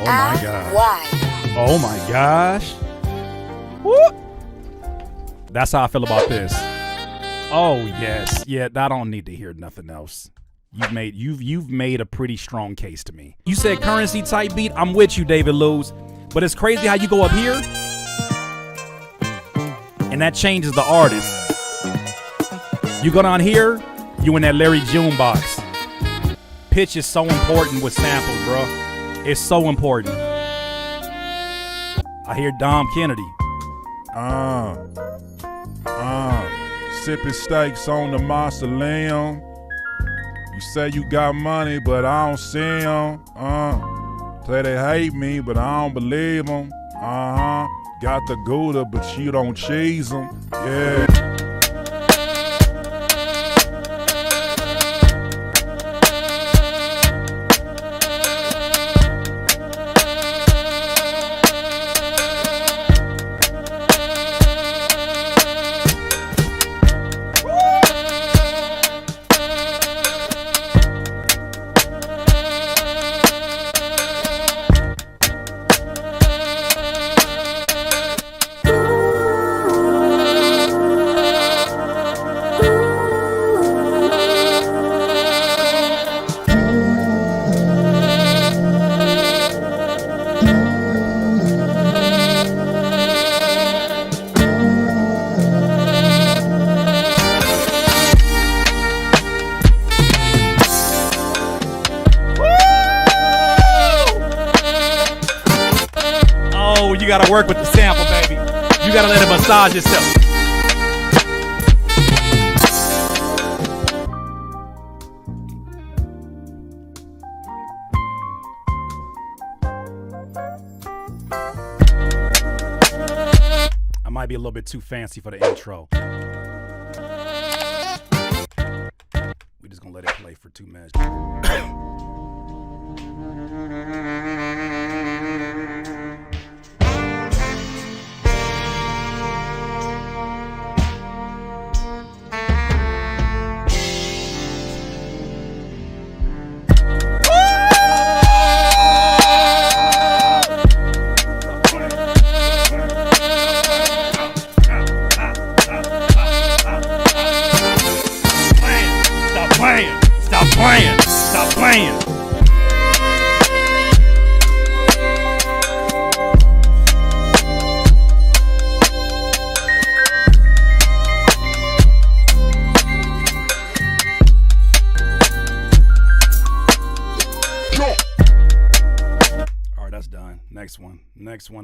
Oh my gosh. Oh my gosh. Woo. That's how I feel about this. Oh yes. Yeah, I don't need to hear nothing else. You've made a pretty strong case to me. You said Curren$y type beat. I'm with you, David Luz. But it's crazy how you go up here and that changes the artist. You go down here, you in that Larry June box. Pitch is so important with samples, bro. It's so important. I hear Dom Kennedy. Sipping steaks on the mausoleum. You say you got money, but I don't see them. Say they hate me, but I don't believe them. Got the Gouda, but you don't cheese them. Yeah. You gotta work with the sample, baby. You gotta let it massage yourself. I might be a little bit too fancy for the intro. We're just gonna let it play for 2 minutes. Stop playing. All right, that's done. Next one. DIY.